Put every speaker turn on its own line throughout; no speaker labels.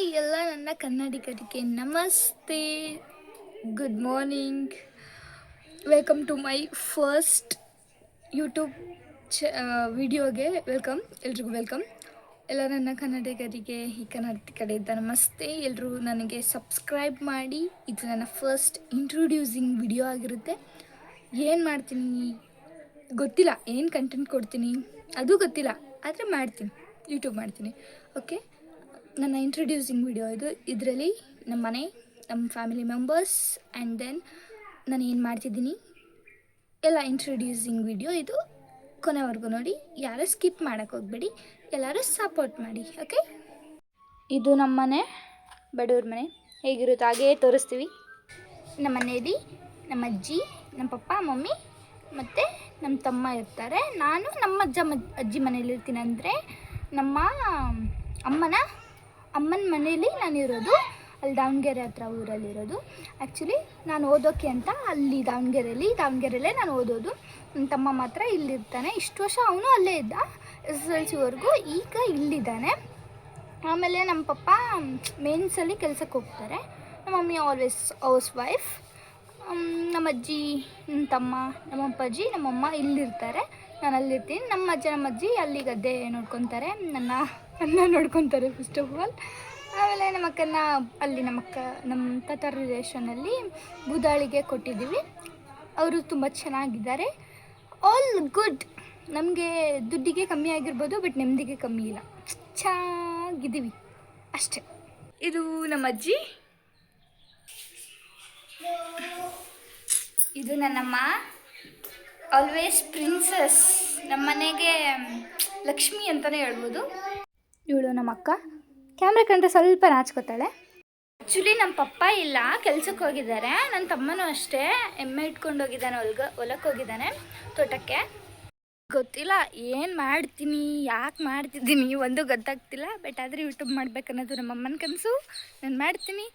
Hi ಎಲ್ಲ ನನ್ನ ಕನ್ನಡಿಗರಿಗೆ ನಮಸ್ತೆ, good morning, welcome to my first YouTube ವಿಡಿಯೋಗೆ ಎಲ್ರಿಗೂ ವೆಲ್ಕಮ್. ಎಲ್ಲ ನನ್ನ ಕನ್ನಡಿಗರಿಗೆ ಈ ಕನ್ನಡ ಕಡೆಯಿಂದ ನಮಸ್ತೆ. ಎಲ್ಲರೂ ನನಗೆ ಸಬ್ಸ್ಕ್ರೈಬ್ ಮಾಡಿ. ಇದು ನನ್ನ ಫಸ್ಟ್ ಇಂಟ್ರೊಡ್ಯೂಸಿಂಗ್ ವಿಡಿಯೋ ಆಗಿರುತ್ತೆ. ಏನು ಮಾಡ್ತೀನಿ ಗೊತ್ತಿಲ್ಲ, ಏನು ಕಂಟೆಂಟ್ ಕೊಡ್ತೀನಿ ಅದು ಗೊತ್ತಿಲ್ಲ, ಆದರೆ ಮಾಡ್ತೀನಿ, ಯೂಟ್ಯೂಬ್ ಮಾಡ್ತೀನಿ. ಓಕೆ, ನನ್ನ ಇಂಟ್ರೊಡ್ಯೂಸಿಂಗ್ ವಿಡಿಯೋ ಇದು. ಇದರಲ್ಲಿ ನಮ್ಮ ಮನೆ, ನಮ್ಮ ಫ್ಯಾಮಿಲಿ ಮೆಂಬರ್ಸ್ ಆ್ಯಂಡ್ ದೆನ್ ನಾನು ಏನು ಮಾಡ್ತಿದ್ದೀನಿ ಎಲ್ಲ ಇಂಟ್ರೊಡ್ಯೂಸಿಂಗ್ ವಿಡಿಯೋ ಇದು. ಕೊನೆವರೆಗೂ ನೋಡಿ, ಯಾರು ಸ್ಕಿಪ್ ಮಾಡೋಕ್ಕೆ ಹೋಗಬೇಡಿ, ಎಲ್ಲರೂ ಸಪೋರ್ಟ್ ಮಾಡಿ. ಓಕೆ, ಇದು ನಮ್ಮ ಮನೆ, ಬಡವ್ರ ಮನೆ. ಹೇಗಿರುತ್ತೆ ಹಾಗೇ ತೋರಿಸ್ತೀವಿ. ನಮ್ಮ ಮನೆಯಲ್ಲಿ ನಮ್ಮ ಅಜ್ಜಿ, ನಮ್ಮ ಪಪ್ಪ, ಮಮ್ಮಿ ಮತ್ತು ನಮ್ಮ ತಮ್ಮ ಇರ್ತಾರೆ. ನಾನು ನಮ್ಮ ಅಜ್ಜಿ ಮನೇಲಿ ಇರ್ತೀನಿ. ಅಂದರೆ ನಮ್ಮ ಅಮ್ಮನ ಮನೇಲಿ ನಾನಿರೋದು. ಅಲ್ಲಿ ದಾವಣಗೆರೆ ಹತ್ರ ಊರಲ್ಲಿರೋದು. ಆ್ಯಕ್ಚುಲಿ ನಾನು ಓದೋಕ್ಕೆ ಅಂತ ಅಲ್ಲಿ ದಾವಣಗೆರೆಯಲ್ಲೇ ನಾನು ಓದೋದು. ನನ್ನ ತಮ್ಮ ಮಾತ್ರ ಇಲ್ಲಿರ್ತಾನೆ. ಇಷ್ಟು ವರ್ಷ ಅವನು ಅಲ್ಲೇ ಇದ್ದ, SSLC ವರೆಗೂ. ಈಗ ಇಲ್ಲಿದ್ದಾನೆ. ಆಮೇಲೆ ನಮ್ಮ ಪಪ್ಪ ಮೇನ್ಸಲ್ಲಿ ಕೆಲಸಕ್ಕೆ ಹೋಗ್ತಾರೆ. ನಮ್ಮ ಮಮ್ಮಿ ಆಲ್ವೇಸ್ ಹೌಸ್ ವೈಫ್. ನಮ್ಮ ಅಜ್ಜಿ, ನಮ್ಮ ತಮ್ಮ, ನಮ್ಮ ಅಪ್ಪಾಜಿ, ನಮ್ಮಮ್ಮ ಇಲ್ಲಿರ್ತಾರೆ. ನಾನು ಅಲ್ಲಿರ್ತೀನಿ. ನಮ್ಮ ಅಜ್ಜಿ ಅಲ್ಲಿ ಗದ್ದೆ ನೋಡ್ಕೊತಾರೆ, ನನ್ನ ನೋಡ್ಕೊತಾರೆ ಫಸ್ಟ್ ಆಫ್ ಆಲ್. ಆಮೇಲೆ ನಮ್ಮ ಅಕ್ಕನ ಅಲ್ಲಿ ನಮ್ಮ ತಾತ ರಿಲೇಷನಲ್ಲಿ ಬೂದಾಳಿಗೆ ಕೊಟ್ಟಿದ್ದೀವಿ. ಅವರು ತುಂಬ ಚೆನ್ನಾಗಿದ್ದಾರೆ. All good. ನಮಗೆ ದುಡ್ಡಿಗೆ ಕಮ್ಮಿ ಆಗಿರ್ಬೋದು, ಬಟ್ ನೆಮ್ಮದಿಗೆ ಕಮ್ಮಿ ಇಲ್ಲ. ಚೆನ್ನಾಗಿದ್ದೀವಿ ಅಷ್ಟೇ. ಇದು ನಮ್ಮ ಅಜ್ಜಿ, ಇದು ನನ್ನಮ್ಮ, ಆಲ್ವೇಸ್ ಪ್ರಿನ್ಸಸ್, ನಮ್ಮ ಮನೆಗೆ ಲಕ್ಷ್ಮಿ ಅಂತಲೇ ಹೇಳ್ಬೋದು. ಇವಳು ನಮ್ಮ ಅಕ್ಕ. ಕ್ಯಾಮ್ರಾ ಕಂಡ್ರೆ ಸ್ವಲ್ಪ ನಾಚ್ಕೋತಾಳೆ. ಆ್ಯಕ್ಚುಲಿ ನಮ್ಮ ಪಪ್ಪ ಇಲ್ಲ, ಕೆಲ್ಸಕ್ಕೆ ಹೋಗಿದ್ದಾರೆ. ನನ್ನ ತಮ್ಮನೂ ಅಷ್ಟೇ, ಎಮ್ಮೆ ಇಟ್ಕೊಂಡು ಹೋಗಿದ್ದಾನೆ, ಹೊಲಕ್ಕೆ ಹೋಗಿದ್ದಾನೆ, ತೋಟಕ್ಕೆ. ಗೊತ್ತಿಲ್ಲ ಏನು ಮಾಡ್ತೀನಿ, ಯಾಕೆ ಮಾಡ್ತಿದ್ದೀನಿ ಒಂದು ಗೊತ್ತಾಗ್ತಿಲ್ಲ. ಬಟ್ ಆದರೆ ಯೂಟ್ಯೂಬ್ ಮಾಡಬೇಕನ್ನೋದು ನಮ್ಮ ಅಮ್ಮನ ಕನಸು. ನಾನು ಮಾಡ್ತೀನಿ.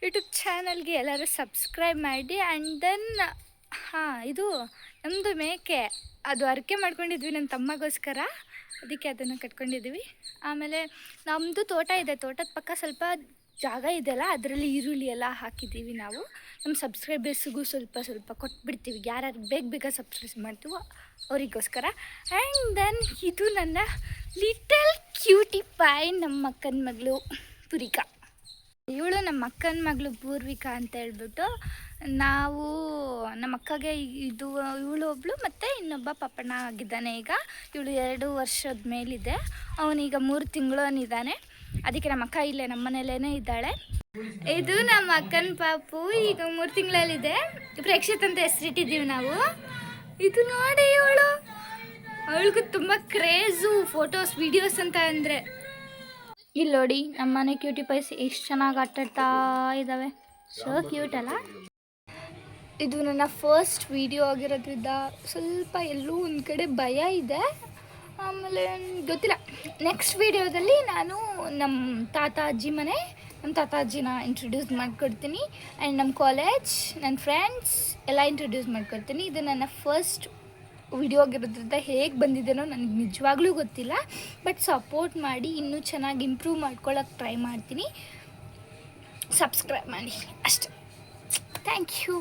ಯೂಟ್ಯೂಬ್ ಚಾನಲ್ಗೆ ಎಲ್ಲರೂ ಸಬ್ಸ್ಕ್ರೈಬ್ ಮಾಡಿ. ಆ್ಯಂಡ್ ದೆನ್ ಇದು ನಮ್ಮದು ಮೇಕೆ, ಅದು ಅರಕೆ ಮಾಡ್ಕೊಂಡಿದ್ವಿ ನನ್ನ ತಮ್ಮಗೋಸ್ಕರ, ಅದಕ್ಕೆ ಅದನ್ನು ಕಟ್ಕೊಂಡಿದ್ದೀವಿ. ಆಮೇಲೆ ನಮ್ಮದು ತೋಟ ಇದೆ. ತೋಟದ ಪಕ್ಕ ಸ್ವಲ್ಪ ಜಾಗ ಇದೆಯಲ್ಲ, ಅದರಲ್ಲಿ ಈರುಳ್ಳಿ ಎಲ್ಲ ಹಾಕಿದ್ದೀವಿ ನಾವು. ನಮ್ಮ ಸಬ್ಸ್ಕ್ರೈಬರ್ಸಿಗೂ ಸ್ವಲ್ಪ ಕೊಟ್ಬಿಡ್ತೀವಿ. ಯಾರ್ಯಾರು ಬೇಗ ಸಬ್ಸ್ಕ್ರೈಬ್ ಮಾಡ್ತೀವೋ ಅವರಿಗೋಸ್ಕರ. ಆ್ಯಂಡ್ ದೆನ್ ಇದು ನನ್ನ ಲಿಟಲ್ ಕ್ಯೂಟಿ ಪಾಯ್, ನಮ್ಮ ಅಕ್ಕನ ಮಗಳು ಪುರಿಕಾ. ಇವಳು ನಮ್ಮ ಅಕ್ಕನ ಮಗಳು ಪೂರ್ವಿಕಾ ಅಂತ ಹೇಳ್ಬಿಟ್ಟು ನಾವು ನಮ್ಮ ಅಕ್ಕಗೆ ಇವಳು ಒಬ್ಬಳು ಮತ್ತು ಇನ್ನೊಬ್ಬ ಪಪ್ಪಣ್ಣ ಆಗಿದ್ದಾನೆ. ಈಗ ಇವಳು 2 ವರ್ಷದ ಮೇಲಿದೆ, ಅವನೀಗ 3 ತಿಂಗಳವನಿದ್ದಾನೆ. ಅದಕ್ಕೆ ನಮ್ಮ ಅಕ್ಕ ಇಲ್ಲೇ ನಮ್ಮ ಮನೇಲೇ ಇದ್ದಾಳೆ. ಇದು ನಮ್ಮ ಅಕ್ಕನ ಪಾಪು, ಈಗ 3 ತಿಂಗಳಲ್ಲಿದೆ. ಪ್ರೇಕ್ಷಿತ್ ಅಂತ ಹೆಸರಿಟ್ಟಿದ್ದೀವಿ ನಾವು. ಇದು ನೋಡಿ, ಅವಳಿಗೂ ತುಂಬ ಕ್ರೇಜು ಫೋಟೋಸ್ ವೀಡಿಯೋಸ್ ಅಂತ ಅಂದರೆ. ಇಲ್ಲಿ ನೋಡಿ ನಮ್ಮ ಮನೆ ಕ್ಯೂಟಿ ಪೈಸ್ ಎಷ್ಟು ಚೆನ್ನಾಗಿ ಆಟಾಡ್ತಾ ಇದ್ದಾವೆ. ಸೊ ಕ್ಯೂಟ್ ಅಲ್ಲ. ಇದು ನನ್ನ ಫಸ್ಟ್ ವಿಡಿಯೋ ಆಗಿರೋದ್ರಿಂದ ಸ್ವಲ್ಪ ಎಲ್ಲೂ ಒಂದು ಕಡೆ ಭಯ ಇದೆ. ಆಮೇಲೆ ಗೊತ್ತಿಲ್ಲ, ನೆಕ್ಸ್ಟ್ ವಿಡಿಯೋದಲ್ಲಿ ನಾನು ನಮ್ಮ ತಾತ ಅಜ್ಜಿನ ಇಂಟ್ರೊಡ್ಯೂಸ್ ಮಾಡಿಕೊಡ್ತೀನಿ. ಆ್ಯಂಡ್ ನಮ್ಮ ಕಾಲೇಜ್, ನನ್ನ ಫ್ರೆಂಡ್ಸ್ ಎಲ್ಲ ಇಂಟ್ರೊಡ್ಯೂಸ್ ಮಾಡಿಕೊಡ್ತೀನಿ. ಇದು ನನ್ನ ಫಸ್ಟ್ ವಿಡಿಯೋ ಆಗಿರೋದ್ರಿಂದ ಹೇಗೆ ಬಂದಿದ್ದೇನೋ ನನಗೆ ನಿಜವಾಗ್ಲೂ ಗೊತ್ತಿಲ್ಲ. ಬಟ್ ಸಪೋರ್ಟ್ ಮಾಡಿ, ಇನ್ನೂ ಚೆನ್ನಾಗಿ ಇಂಪ್ರೂವ್ ಮಾಡ್ಕೊಳ್ಳೋಕೆ ಟ್ರೈ ಮಾಡ್ತೀನಿ. ಸಬ್ಸ್ಕ್ರೈಬ್ ಮಾಡಿ ಅಷ್ಟೆ. Thank you.